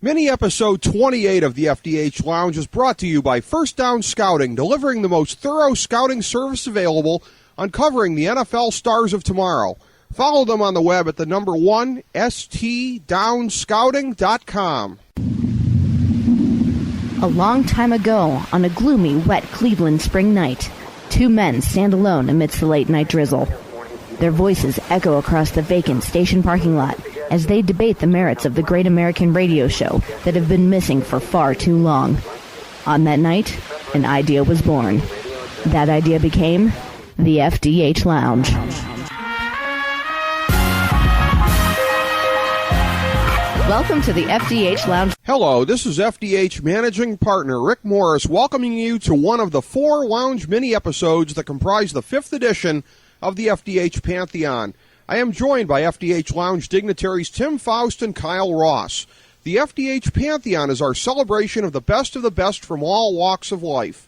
Mini episode 28 of the FDH Lounge is brought to you by First Down Scouting, delivering the most thorough scouting service available, uncovering the NFL stars of tomorrow. Follow them on the web at the number 1 stdownscouting.com. A long time ago, on a gloomy, wet Cleveland spring night, two men stand alone amidst the late-night drizzle. Their voices echo across the vacant station parking lot as they debate the merits of the great American radio show that have been missing for far too long. On that night, an idea was born. That idea became the FDH Lounge. Welcome to the FDH Lounge. Hello, this is FDH Managing Partner Rick Morris welcoming you to one of the 4 Lounge mini episodes that comprise the 5th edition of the FDH Pantheon. I am joined by FDH Lounge dignitaries Tim Faust and Kyle Ross. The FDH Pantheon is our celebration of the best from all walks of life.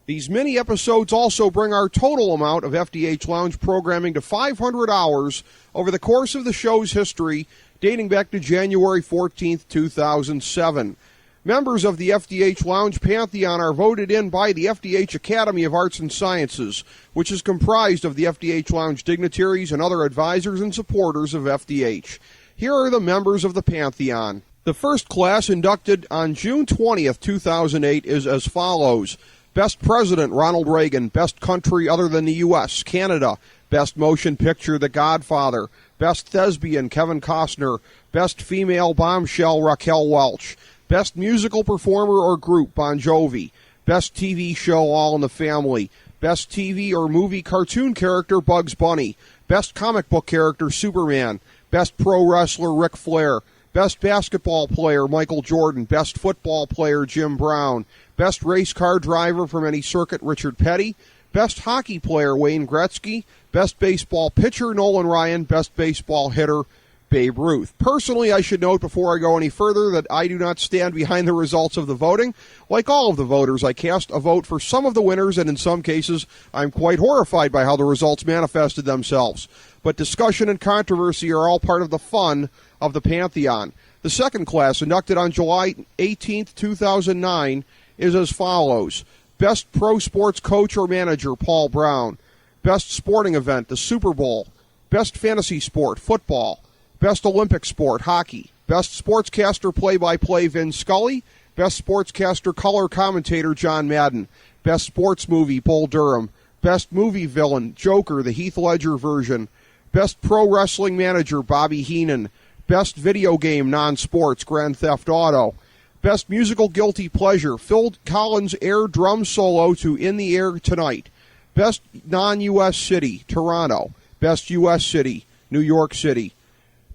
These mini episodes also bring our total amount of FDH Lounge programming to 500 hours over the course of the show's history, dating back to January 14th, 2007. Members of the FDH Lounge Pantheon are voted in by the FDH Academy of Arts and Sciences, which is comprised of the FDH Lounge dignitaries and other advisors and supporters of FDH. Here are the members of the Pantheon. The first class, inducted on June 20th, 2008, is as follows. Best President, Ronald Reagan. Best Country other than the U.S., Canada. Best Motion Picture, The Godfather. Best Thespian, Kevin Costner. Best Female Bombshell, Raquel Welch. Best Musical Performer or Group, Bon Jovi. Best TV Show, All in the Family. Best TV or Movie Cartoon Character, Bugs Bunny. Best Comic Book Character, Superman. Best Pro Wrestler, Ric Flair. Best Basketball Player, Michael Jordan. Best Football Player, Jim Brown. Best Race Car Driver from any circuit, Richard Petty. Best Hockey Player, Wayne Gretzky. Best Baseball Pitcher, Nolan Ryan. Best Baseball Hitter, Babe Ruth. Personally, I should note before I go any further that I do not stand behind the results of the voting. Like all of the voters, I cast a vote for some of the winners, and in some cases, I'm quite horrified by how the results manifested themselves. But discussion and controversy are all part of the fun of the Pantheon. The second class, inducted on July 18th, 2009, is as follows. Best Pro Sports Coach or Manager, Paul Brown. Best Sporting Event, the Super Bowl. Best Fantasy Sport, Football. Best Olympic Sport, Hockey. Best Sportscaster Play-by-Play, Vin Scully. Best Sportscaster Color Commentator, John Madden. Best Sports Movie, Bull Durham. Best Movie Villain, Joker, the Heath Ledger version. Best Pro Wrestling Manager, Bobby Heenan. Best Video Game Non-Sports, Grand Theft Auto. Best Musical Guilty Pleasure, Phil Collins' air drum solo to In the Air Tonight. Best Non-U.S. City, Toronto. Best U.S. City, New York City.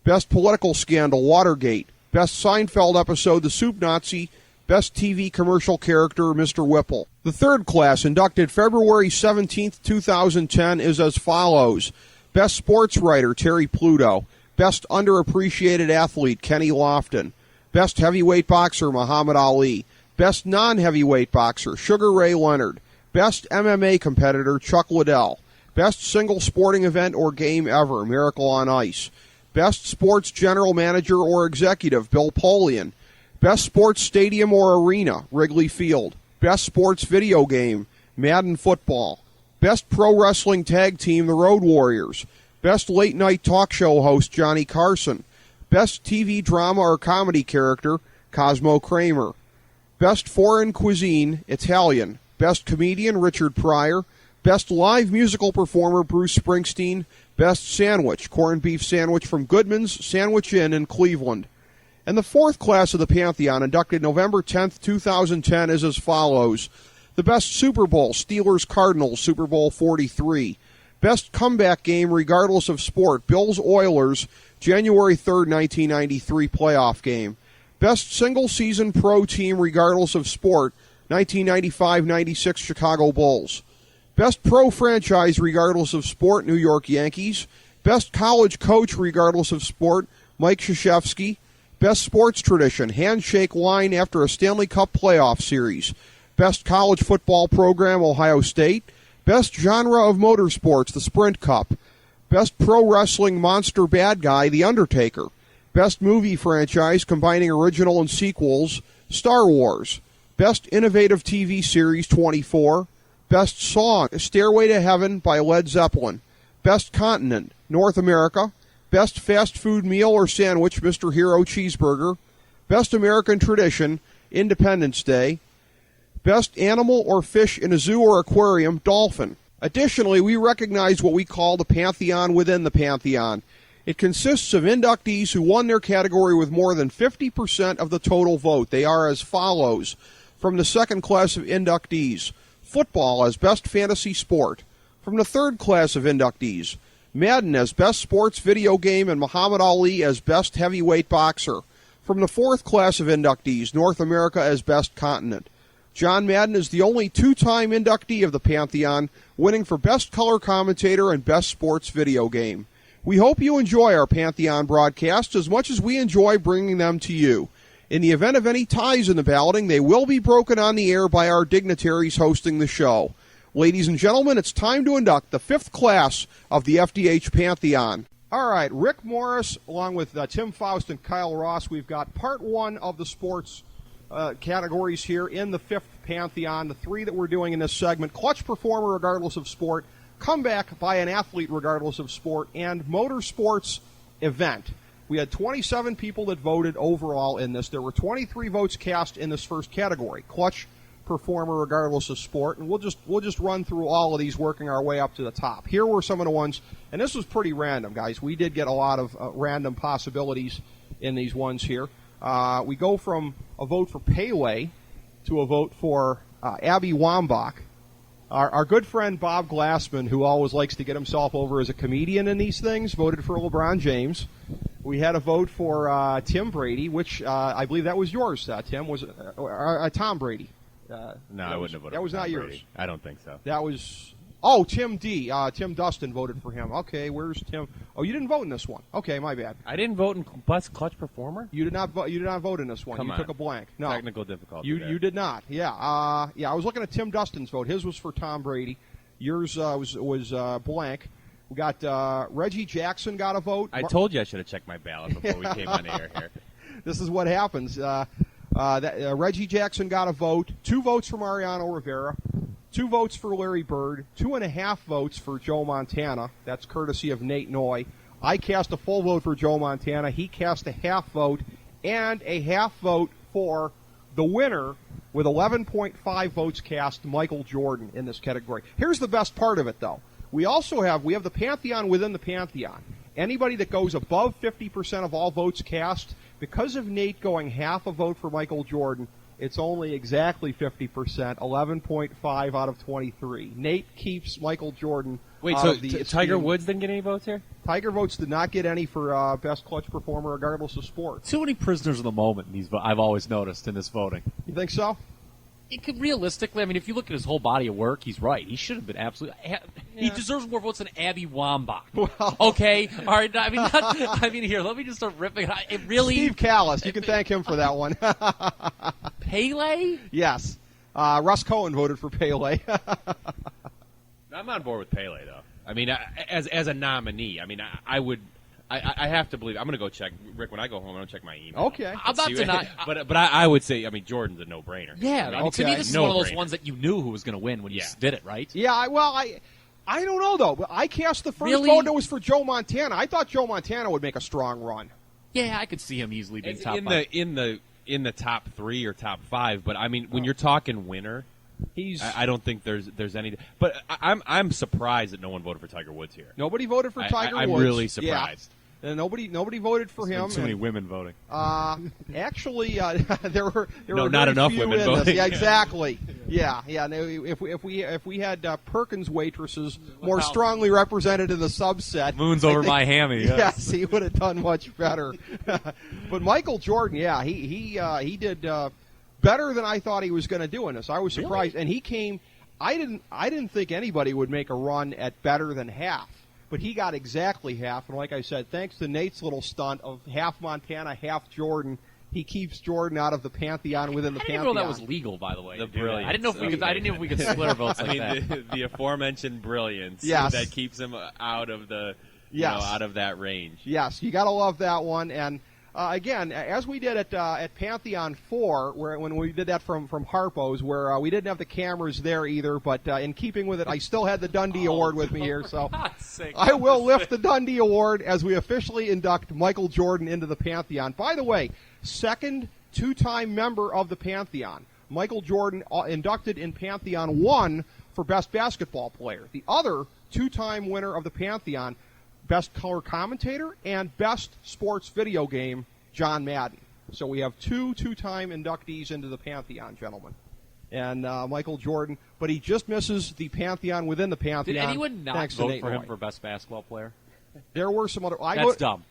Best Political Scandal, Watergate. Best Seinfeld Episode, The Soup Nazi. Best TV Commercial Character, Mr. Whipple. The third class, inducted February 17th, 2010, is as follows. Best Sports Writer, Terry Pluto. Best Underappreciated Athlete, Kenny Lofton. Best Heavyweight Boxer, Muhammad Ali. Best Non-Heavyweight Boxer, Sugar Ray Leonard. Best MMA Competitor, Chuck Liddell. Best Single Sporting Event or Game Ever, Miracle on Ice. Best Sports General Manager or Executive, Bill Polian. Best Sports Stadium or Arena, Wrigley Field. Best Sports Video Game, Madden Football. Best Pro Wrestling Tag Team, the Road Warriors. Best Late Night Talk Show Host, Johnny Carson. Best TV Drama or Comedy Character, Cosmo Kramer. Best Foreign Cuisine, Italian. Best Comedian, Richard Pryor. Best Live Musical Performer, Bruce Springsteen. Best Sandwich, corned beef sandwich from Goodman's Sandwich Inn in Cleveland. And the fourth class of the Pantheon, inducted November 10th, 2010, is as follows. The Best Super Bowl, Steelers-Cardinals, Super Bowl 43. Best Comeback Game, regardless of sport, Bills-Oilers, January 3rd, 1993 playoff game. Best Single Season Pro Team, regardless of sport, 1995-96 Chicago Bulls. Best Pro Franchise, regardless of sport, New York Yankees. Best College Coach, regardless of sport, Mike Krzyzewski. Best Sports Tradition, handshake line after a Stanley Cup playoff series. Best College Football Program, Ohio State. Best Genre of Motorsports, the Sprint Cup. Best Pro Wrestling Monster Bad Guy, The Undertaker. Best movie franchise combining original and sequels, Star Wars. Best innovative TV series, 24. Best song, Stairway to Heaven by Led Zeppelin. Best continent, North America. Best fast food meal or sandwich, Mr. Hero Cheeseburger. Best American tradition, Independence Day. Best animal or fish in a zoo or aquarium, dolphin. Additionally, we recognize what we call the Pantheon within the Pantheon. It consists of inductees who won their category with more than 50% of the total vote. They are as follows. From the second class of inductees, football as best fantasy sport. From the third class of inductees, Madden as best sports video game and Muhammad Ali as best heavyweight boxer. From the fourth class of inductees, North America as best continent. John Madden is the only two-time inductee of the Pantheon, winning for best color commentator and best sports video game. We hope you enjoy our Pantheon broadcasts as much as we enjoy bringing them to you. In the event of any ties in the balloting, they will be broken on the air by our dignitaries hosting the show. Ladies and gentlemen, it's time to induct the fifth class of the FDH Pantheon. All right, Rick Morris, along with Tim Faust and Kyle Ross, we've got part one of the sports categories here in the fifth Pantheon, the three that we're doing in this segment: clutch performer regardless of sport, comeback by an athlete regardless of sport, and motorsports event. We had 27 people that voted overall in this. There were 23 votes cast in this first category, clutch performer regardless of sport, and we'll just run through all of these, working our way up to the top. Here were some of the ones, and this was pretty random, guys. We did get a lot of random possibilities in these ones here. We go from a vote for Pele to a vote for Abby Wambach. Our good friend Bob Glassman, who always likes to get himself over as a comedian in these things, voted for LeBron James. We had a vote for Tim Brady, which I believe that was yours, Tim. Was Tom Brady? No, I wouldn't have voted. That was for Tom not Brady. yours. I don't think so. That was Tim D. Tim Dustin voted for him. Okay, where's Tim? Oh, you didn't vote in this one. Okay, my bad. I didn't vote in best clutch performer. You did not vote. You did not vote in this one. Come you on. took a blank. No Technical difficulty. You did not. Yeah. I was looking at Tim Dustin's vote. His was for Tom Brady. Yours was blank. We got Reggie Jackson got a vote. I told you I should have checked my ballot before we came on the air here. This is what happens. Reggie Jackson got a vote. 2 votes for Mariano Rivera. 2 votes for Larry Bird. 2.5 votes for Joe Montana. That's courtesy of Nate Noy. I cast a full vote for Joe Montana. He cast a half vote, and a half vote for the winner with 11.5 votes cast, Michael Jordan, in this category. Here's the best part of it, though. We have the Pantheon within the Pantheon. Anybody that goes above 50% of all votes cast, because of Nate going half a vote for Michael Jordan, it's only exactly 50%, 11.5 out of 23. Nate keeps Michael Jordan. Wait, so Tiger Woods didn't get any votes here? Tiger votes did not get any for best clutch performer regardless of sport. Too many prisoners of the moment in these. I've always noticed in this voting. You think so? It could realistically. I mean, if you look at his whole body of work, he's right. He should have been absolutely. He deserves more votes than Abby Wambach. Well, okay, all right. I mean, here. Let me just start ripping. It really. Steve Callis. You can thank him for that one. Pele? Yes. Russ Cohen voted for Pele. I'm on board with Pele, though. I mean, as a nominee, I mean, I would. I have to believe. I'm going to go check. Rick, when I go home, I'm going to check my email. Okay. I'm not denying. But I would say, I mean, Jordan's a no-brainer. Yeah, I mean, to me, this is No one of those brainer. ones that you knew who was going to win when you did it, right? Yeah, I don't know, though. I cast the first Really? vote that was for Joe Montana. I thought Joe Montana would make a strong run. Yeah, I could see him easily being top in 5. the top 3 or top 5. But I mean, when you're talking winner, I don't think there's any. But I'm surprised that no one voted for Tiger Woods here. Nobody voted for Tiger Woods. I'm really surprised. Yeah. And nobody voted for him. Too many women voting. Actually, there were not very enough few women in this. voting. Yeah, exactly. Yeah. No, if we had Perkins waitresses more strongly represented in the subset, Moon's I over think- my hammy. Yes, he would have done much better. But Michael Jordan, yeah, he did better than I thought he was going to do in this. I was surprised, and he came. I didn't think anybody would make a run at better than half. But he got exactly half, and like I said, thanks to Nate's little stunt of half Montana, half Jordan, he keeps Jordan out of the Pantheon within the Pantheon. I didn't know that was legal, by the way. The to do that. brilliance I didn't know if we could. I didn't know if we could split our votes like I mean, that. the aforementioned brilliance Yes. that keeps him out of the Yes. out of that range. Yes, you got to love that one. And again, as we did at Pantheon 4, when we did that from Harpo's, where we didn't have the cameras there either, but in keeping with it, I still had the Dundee Award with me here, so I will lift the Dundee Award as we officially induct Michael Jordan into the Pantheon. By the way, second two-time member of the Pantheon. Michael Jordan inducted in Pantheon 1 for Best Basketball Player. The other two-time winner of the Pantheon, Best Color Commentator and Best Sports Video Game, John Madden. So we have two-time inductees into the Pantheon, gentlemen. And Michael Jordan, but he just misses the Pantheon within the Pantheon. Did anyone not vote for him for Best Basketball Player? There were some other. That's dumb.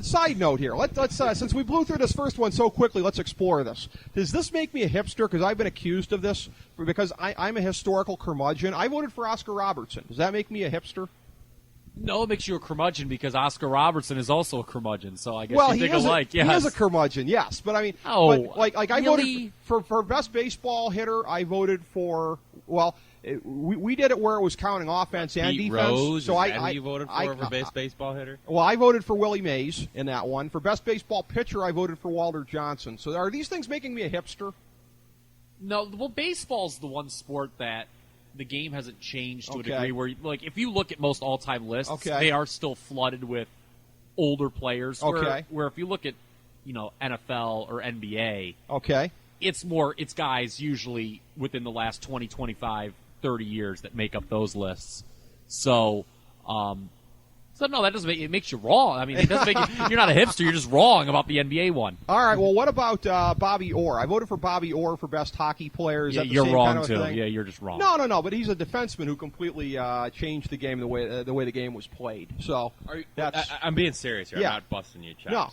Side note here. Let's since we blew through this first one so quickly, let's explore this. Does this make me a hipster? Because I've been accused of this. Because I'm a historical curmudgeon. I voted for Oscar Robertson. Does that make me a hipster? No, it makes you a curmudgeon because Oscar Robertson is also a curmudgeon. So I guess well, you think alike. Yes. He is a curmudgeon, yes. But I mean, I voted for best baseball hitter. I voted for we did it where it was counting offense and defense. Rose, so you voted for best baseball hitter? Well, I voted for Willie Mays in that one. For best baseball pitcher, I voted for Walter Johnson. So are these things making me a hipster? No, well, baseball's the one sport that the game hasn't changed to a degree where, like, if you look at most all-time lists, they are still flooded with older players. Where if you look at, NFL or NBA, it's guys usually within the last 20, 25, 30 years that make up those lists. So no, that doesn't make it makes you wrong. I mean, it doesn't make you're not a hipster. You're just wrong about the NBA one. All right. Well, what about Bobby Orr? I voted for Bobby Orr for best hockey player. Is that the you're same wrong kind of too. thing? Yeah, you're just wrong. No. But he's a defenseman who completely changed the game the way the game was played. So I'm being serious here. Yeah. I'm not busting your chops. No.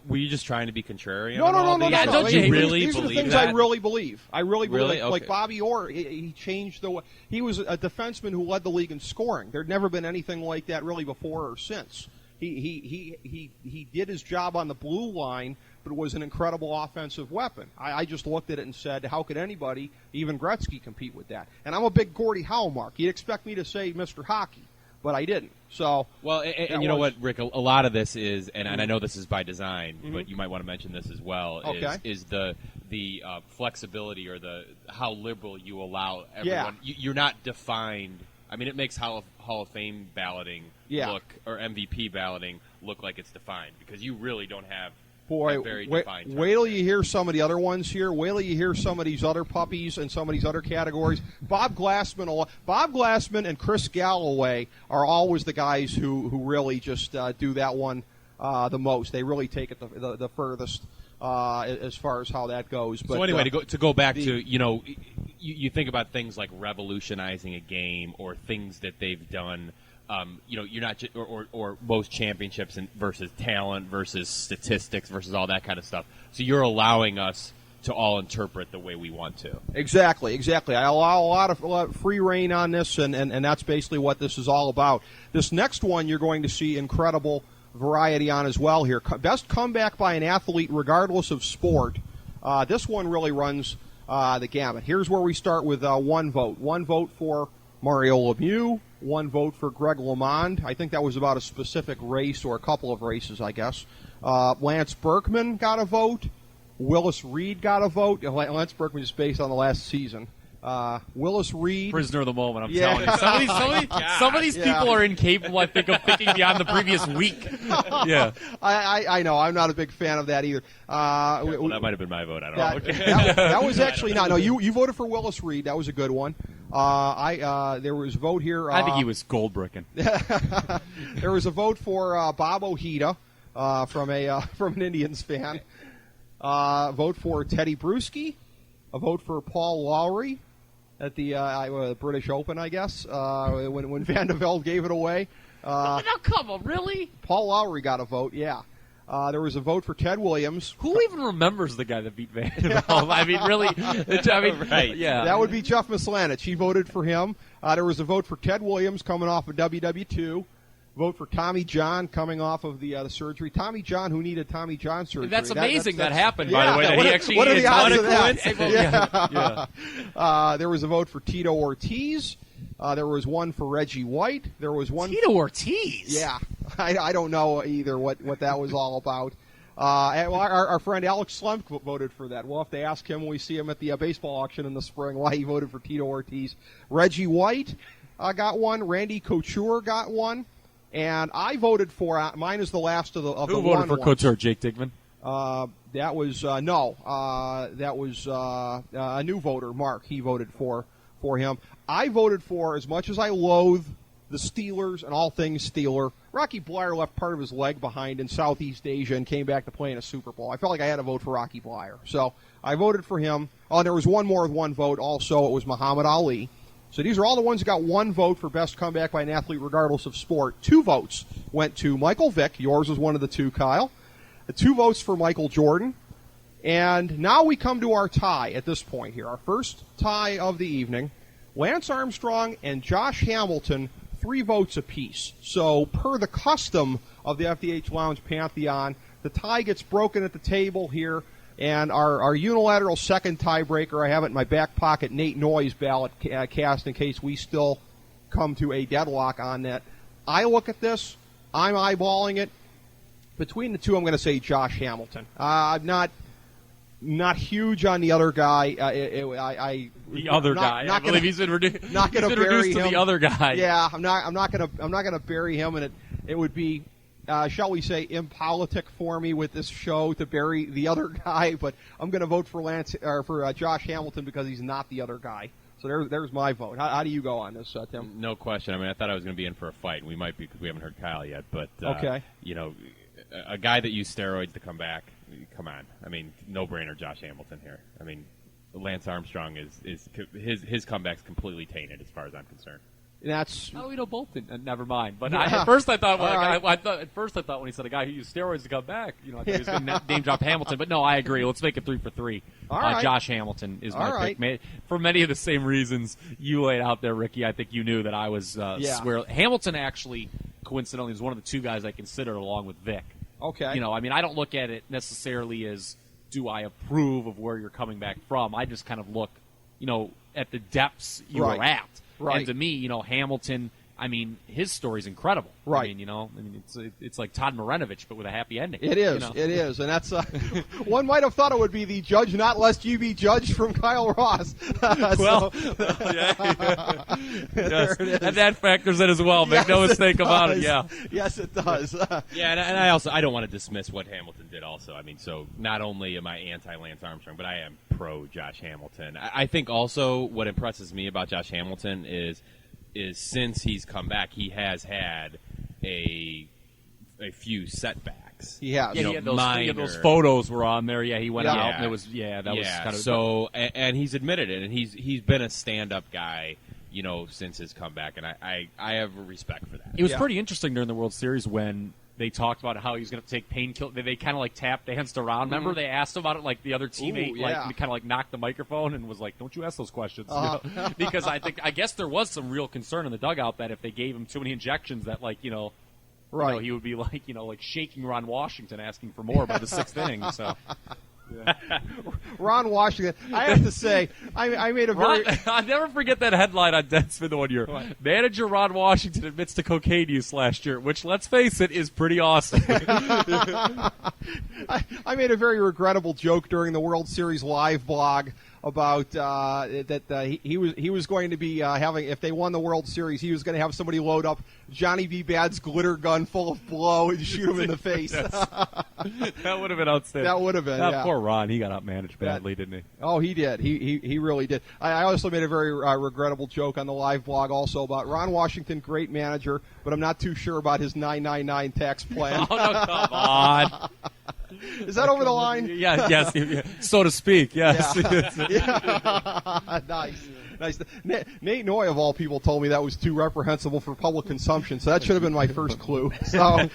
Were you just trying to be contrarian? No. Don't you really These are the believe things that? I really believe. I really believe. Really? Like Okay. Bobby Orr, he changed the way. He was a defenseman who led the league in scoring. There'd never been anything like that really before or since. He did his job on the blue line, but it was an incredible offensive weapon. I just looked at it and said, how could anybody, even Gretzky, compete with that? And I'm a big Gordie Howe mark. You'd expect me to say Mr. Hockey, but I didn't. So and you know what, Rick? A lot of this is, and I know this is by design, but you might want to mention this as well. Is the flexibility or the how liberal you allow everyone? Yeah. You're not defined. I mean, it makes Hall of Fame balloting look, or MVP balloting look like it's defined, because you really don't have a very defined. Wait till you hear some of the other ones here. Wait till you hear some of these other puppies and some of these other categories. Bob Glassman and Chris Galloway are always the guys who really just do that one the most. They really take it the furthest as far as how that goes. But, so anyway, to go back to, you think about things like revolutionizing a game or things that they've done. You're not or most championships versus talent versus statistics versus all that kind of stuff. So you're allowing us to all interpret the way we want to. Exactly. I allow a lot of free reign on this, and that's basically what this is all about. This next one you're going to see incredible variety on as well here. Best comeback by an athlete regardless of sport. This one really runs the gamut. Here's where we start with one vote. One vote for Mario Lemieux, one vote for Greg LeMond. I think that was about a specific race or a couple of races, I guess. Lance Berkman got a vote. Willis Reed got a vote. Lance Berkman is based on the last season. Willis Reed. Prisoner of the moment, I'm telling you. Some of these people are incapable, I think, of thinking beyond the previous week. Yeah. I know. I'm not a big fan of that either. Well, that might have been my vote. I don't know. Okay. That was actually not. No, you voted for Willis Reed. That was a good one. There was a vote here. I think he was gold-bricking. There was a vote for Bob Ojeda from an Indians fan. Vote for Teddy Bruschi. A vote for Paul Lowry at the British Open, I guess, when Van de Velde gave it away. Now, come on, really? Paul Lowry got a vote, yeah. There was a vote for Ted Williams. Who even remembers the guy that beat Van de Velde? I mean, really? Right. Yeah. That would be Jeff Mislanich. He voted for him. There was a vote for Ted Williams coming off of WW2. Vote for Tommy John coming off of the surgery. Tommy John, who needed Tommy John surgery. That's amazing that happened, yeah, by the way. That he actually what are the odds of that? Yeah. There was a vote for Tito Ortiz. There was one for Reggie White. There was one. Tito Ortiz? Yeah. I don't know either what that was all about. Our friend Alex Slump voted for that. We'll have to ask him when we see him at the baseball auction in the spring why he voted for Tito Ortiz. Reggie White got one. Randy Couture got one. And I voted for, mine is the last of the Who voted for Couture, Jake Digman? That was, that was a new voter, Mark. He voted for him. I voted for, as much as I loathe the Steelers and all things Steeler, Rocky Bleier left part of his leg behind in Southeast Asia and came back to play in a Super Bowl. I felt like I had to vote for Rocky Bleier. So I voted for him. Oh, and there was one more with one vote also. It was Muhammad Ali. So these are all the ones that got one vote for best comeback by an athlete regardless of sport. 2 votes went to Michael Vick. Yours was one of the 2, Kyle. 2 votes for Michael Jordan. And now we come to our tie at this point here. Our first tie of the evening. Lance Armstrong and Josh Hamilton, 3 votes apiece. So per the custom of the FDH Lounge Pantheon, the tie gets broken at the table here. And our unilateral second tiebreaker, I have it in my back pocket, Nate Noy's ballot cast in case we still come to a deadlock on that. I look at this. I'm eyeballing it. Between the 2, I'm going to say Josh Hamilton. I'm not huge on the other guy. I believe he's introduced. Not going to bury him. The other guy. Yeah, I'm not going to bury him, and it would be, shall we say, impolitic for me with this show to bury the other guy. But I'm going to vote for Josh Hamilton because he's not the other guy. So there's my vote. How do you go on this, Tim? No question. I mean, I thought I was going to be in for a fight, and we might be because we haven't heard Kyle yet. But okay, a guy that used steroids to come back. Come on. I mean, no-brainer Josh Hamilton here. I mean, Lance Armstrong is his comeback's completely tainted as far as I'm concerned. That's both didn't. Never mind. But at first I thought when he said a guy who used steroids to come back, I thought he was going to name drop Hamilton. But no, I agree. Let's make it 3 for 3. Josh Hamilton is my pick. For many of the same reasons you laid out there, Ricky. I think you knew that I was Hamilton actually coincidentally was one of the 2 guys I considered along with Vic. Okay. I mean, I don't look at it necessarily as do I approve of where you're coming back from. I just kind of look, at the depths you were at. Right. And to me, Hamilton, I mean, his story's incredible. Right. I mean, it's like Todd Marinovich, but with a happy ending. It is. It is. And that's, one might have thought it would be the judge not lest you be judged from Kyle Ross. Yes. And that factors in as well. Make no mistake about it. Yeah. Yes, it does. Yeah, and I don't want to dismiss what Hamilton did also. I mean, so not only am I anti-Lance Armstrong, but I am pro-Josh Hamilton. I think also what impresses me about Josh Hamilton is since he's come back, he has had a few setbacks. He has. Yeah, those photos were on there. Yeah, he went out, and it was was kind of so. And he's admitted it, and he's been a stand-up guy, since his comeback, and I have respect for that. It was pretty interesting during the World Series when they talked about how he was going to take painkillers. They kind of tap danced around. Mm-hmm. Remember they asked about it, the other teammate kind of knocked the microphone and was like, "Don't you ask those questions?" Because I guess there was some real concern in the dugout that if they gave him too many injections, that he would be like shaking Ron Washington asking for more by the 6th inning. So. Yeah. Ron Washington. I have to say, I made a very... I'll never forget that headline on Deadspin one year. What? Manager Ron Washington admits to cocaine use last year, which, let's face it, is pretty awesome. I made a very regrettable joke during the World Series live blog about that he was going to be having, if they won the World Series, he was going to have somebody load up Johnny B. Bad's glitter gun full of blow and shoot him in the face. That would have been outstanding. That would have been. Poor Ron, he got outmanaged badly, didn't he? Oh, he did. He really did. I also made a very regrettable joke on the live blog also about Ron Washington, great manager, but I'm not too sure about his 999 tax plan. Oh, no, come on. Is that over the line? Yes, so to speak. Yes. Yeah. Nice. Nate Noy, of all people, told me that was too reprehensible for public consumption, so that should have been my first clue. So,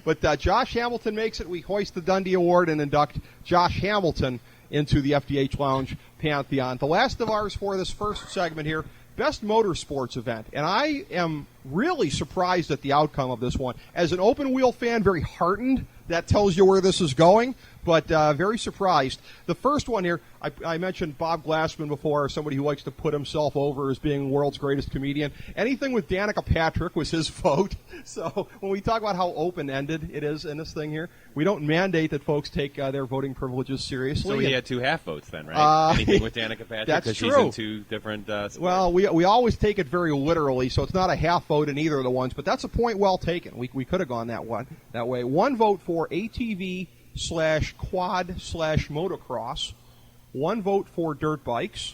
but Josh Hamilton makes it. We hoist the Dundee Award and induct Josh Hamilton into the FDH Lounge Pantheon. The last of ours for this first segment here, best motorsports event. And I am really surprised at the outcome of this one. As an open-wheel fan, very heartened. That tells you where this is going. but very surprised. The first one here, I mentioned Bob Glassman before, somebody who likes to put himself over as being world's greatest comedian. Anything with Danica Patrick was his vote. So when we talk about how open-ended it is in this thing here, we don't mandate that folks take their voting privileges seriously. So he had 2 half votes then, right? Anything with Danica Patrick? That's true. She's in 2 different sports. Well, we always take it very literally, so it's not a half vote in either of the ones, but that's a point well taken. We could have gone that way. 1 vote for ATV/quad/motocross. 1 vote for dirt bikes.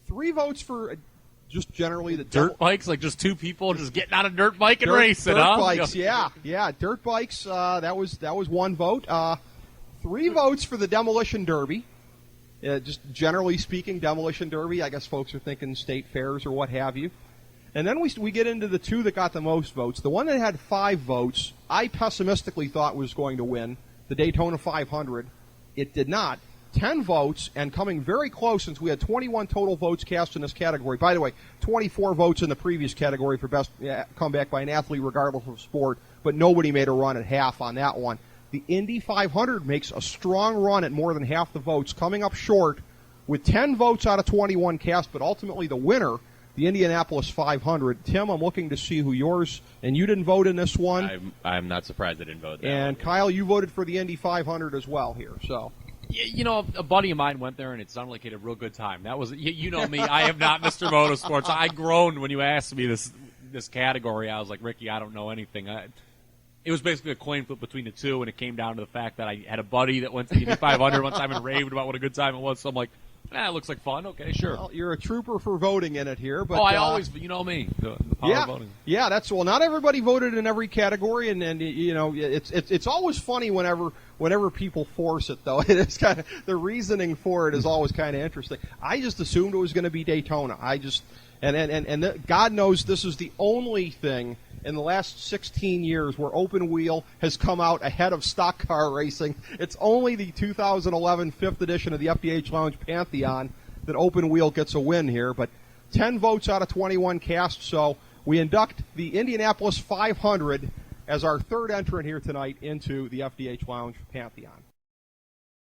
3 votes for just generally the dirt bikes, like just 2 people just getting on a dirt bike and racing. Dirt bikes, yeah, dirt bikes. That was 1 vote. 3 votes for the demolition derby. Just generally speaking, demolition derby. I guess folks are thinking state fairs or what have you. And then we get into the 2 that got the most votes. The one that had 5 votes, I pessimistically thought was going to win, the Daytona 500. It did not. 10 votes, and coming very close since we had 21 total votes cast in this category. By the way, 24 votes in the previous category for best comeback by an athlete regardless of sport, but nobody made a run at half on that one. The Indy 500 makes a strong run at more than half the votes, coming up short with 10 votes out of 21 cast, but ultimately the winner, the Indianapolis 500. Tim, I'm looking to see who yours, and you didn't vote in this one. I'm not surprised I didn't vote that And one. Kyle, you voted for the Indy 500 as well here. So, you know, a buddy of mine went there, and it sounded like he had a real good time. That was, you know me, I am not Mr. Motorsports. I groaned when you asked me this category. I was like, Ricky, I don't know anything. It was basically a coin flip between the 2, and it came down to the fact that I had a buddy that went to the Indy 500 one time and raved about what a good time it was. So I'm like, it looks like fun. Okay, sure. Well, you're a trooper for voting in it here. But, I always, you know me, the power of voting. Yeah, not everybody voted in every category, and you know, it's always funny whenever people force it, though. It is kind of, the reasoning for it is always kind of interesting. I just assumed it was going to be Daytona. God knows this is the only thing in the last 16 years where open wheel has come out ahead of stock car racing. It's only the 2011 5th edition of the FDH Lounge Pantheon that open wheel gets a win here, but 10 votes out of 21 cast, so we induct the Indianapolis 500 as our 3rd entrant here tonight into the FDH Lounge Pantheon.